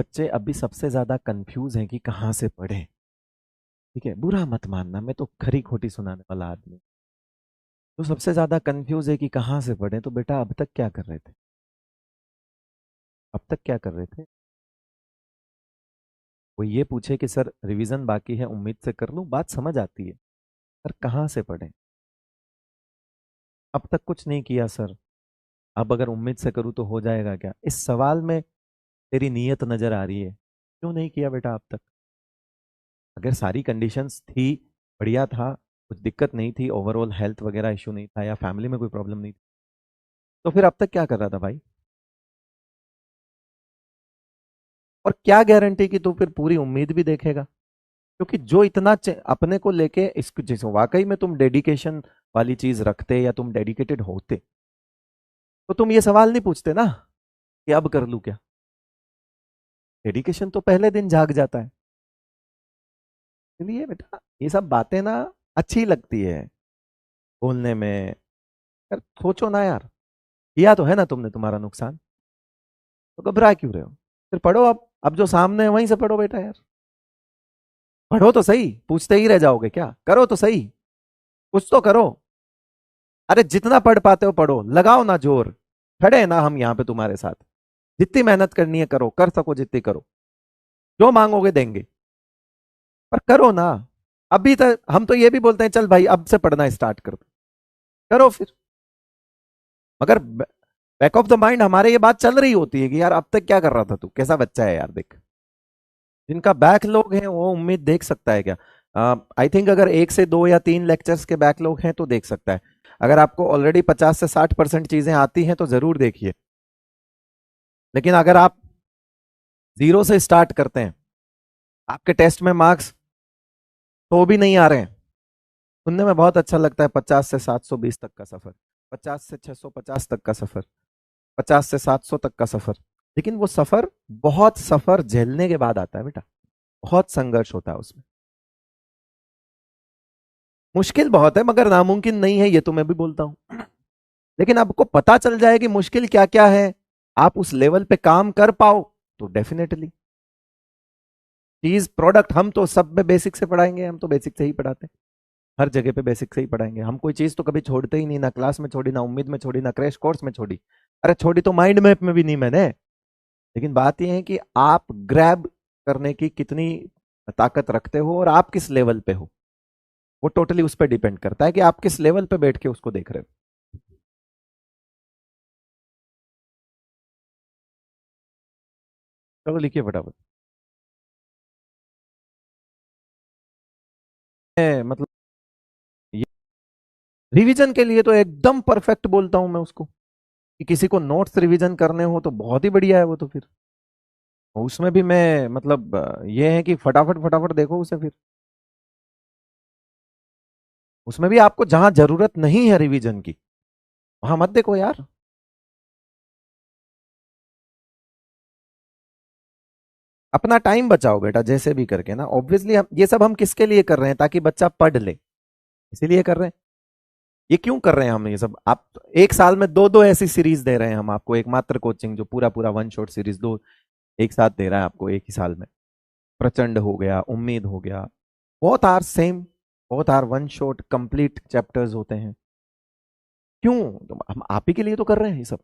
बच्चे अभी सबसे ज्यादा कंफ्यूज हैं कि कहाँ से पढ़ें। ठीक है, बुरा मत मानना, मैं तो खरी खोटी सुनाने वाला आदमी। तो सबसे ज्यादा कंफ्यूज है कि कहाँ से पढ़ें। तो बेटा अब तक क्या कर रहे थे? अब तक क्या कर रहे थे? कोई ये पूछे कि सर रिवीजन बाकी है, उम्मीद से कर लूं, बात समझ आती है। सर कहाँ से पढ़ें? अब तक कुछ नहीं किया सर, अब अगर उम्मीद से करूँ तो हो जाएगा क्या? इस सवाल में तेरी नीयत नजर आ रही है। क्यों नहीं किया बेटा अब तक? अगर सारी कंडीशंस थी, बढ़िया था, कुछ दिक्कत नहीं थी, ओवरऑल हेल्थ वगैरह इशू नहीं था या फैमिली में कोई प्रॉब्लम नहीं थी, तो फिर अब तक क्या कर रहा था भाई? और क्या गारंटी कि तू फिर पूरी उम्मीद भी देखेगा? क्योंकि जो इतना अपने को लेके इसको, जैसे वाकई में तुम डेडिकेशन वाली चीज रखते या तुम डेडिकेटेड होते, तो तुम ये सवाल नहीं पूछते ना कि अब कर लूं क्या। डेडिकेशन तो पहले दिन जाग जाता है। इसलिए बेटा ये सब बातें ना अच्छी लगती है बोलने में। यार सोचो ना यार, किया तो है ना तुमने, तुम्हारा नुकसान, तो घबरा क्यों रहे हो? फिर पढ़ो, अब जो सामने है वहीं से पढ़ो बेटा यार। पढ़ो तो सही, पूछते ही रह जाओगे क्या? करो तो सही, कुछ तो करो। अरे जितना पढ़ पाते हो पढ़ो, लगाओ ना जोर। खड़े हैं ना हम यहाँ पे तुम्हारे साथ। जितनी मेहनत करनी है करो, कर सको जितनी करो, जो मांगोगे देंगे, पर करो ना। अभी तक हम तो ये भी बोलते हैं चल भाई अब से पढ़ना स्टार्ट कर दो, करो फिर। मगर बैक ऑफ द माइंड हमारे ये बात चल रही होती है कि यार अब तक क्या कर रहा था तू, कैसा बच्चा है यार देख। जिनका बैकलॉग है वो उम्मीद देख सकता है क्या? आई थिंक अगर 1 से 2 या 3 लेक्चर्स के बैकलॉग हैं तो देख सकता है। अगर आपको ऑलरेडी 50 से 60% चीजें आती हैं तो जरूर देखिए। लेकिन अगर आप जीरो से स्टार्ट करते हैं, आपके टेस्ट में मार्क्स तो भी नहीं आ रहे हैं। सुनने में बहुत अच्छा लगता है 50 से 720 तक का सफर, 50 से 650 तक का सफर, 50 से 700 तक का सफर। लेकिन वो सफर, बहुत सफर झेलने के बाद आता है बेटा। बहुत संघर्ष होता है उसमें। मुश्किल बहुत है मगर नामुमकिन नहीं है, ये तो मैं भी बोलता हूं। लेकिन आपको पता चल जाए कि मुश्किल क्या क्या है, आप उस लेवल पे काम कर पाओ, तो डेफिनेटली चीज प्रोडक्ट। हम तो सब में बेसिक से पढ़ाएंगे, हम तो बेसिक से ही पढ़ाते हैं। हर जगह पे बेसिक से ही पढ़ाएंगे हम, कोई चीज तो कभी छोड़ते ही नहीं, ना क्लास में छोड़ी, ना उम्मीद में छोड़ी, ना क्रैश कोर्स में छोड़ी। अरे छोड़ी तो माइंड मैप में भी नहीं मैंने। लेकिन बात यह है कि आप ग्रैब करने की कितनी ताकत रखते हो और आप किस लेवल पे हो, वो टोटली उस पर डिपेंड करता है कि आप किस लेवल पे बैठ के उसको देख रहे हो। चलो लिखिए फटाफट। मतलब ये रिवीजन के लिए तो एकदम परफेक्ट बोलता हूं मैं उसको, कि किसी को नोट्स रिवीजन करने हो तो बहुत ही बढ़िया है वो तो। फिर उसमें भी मैं मतलब ये है कि फटाफट फटाफट देखो उसे फिर। उसमें भी आपको जहां जरूरत नहीं है रिवीजन की, वहां मत देखो यार। अपना टाइम बचाओ बेटा जैसे भी करके ना। ऑब्वियसली हम ये सब हम किसके लिए कर रहे हैं? ताकि बच्चा पढ़ ले, इसीलिए कर रहे हैं। ये क्यों कर रहे हैं हम ये सब? आप एक साल में दो दो ऐसी सीरीज दे रहे हैं हम आपको, एक मात्र कोचिंग जो पूरा पूरा वन शॉट सीरीज दो एक साथ दे रहा है आपको एक ही साल में। प्रचंड हो गया, उम्मीद हो गया, both are same, both are one shot complete chapters होते हैं। क्यों? तो हम आप ही के लिए तो कर रहे हैं ये सब।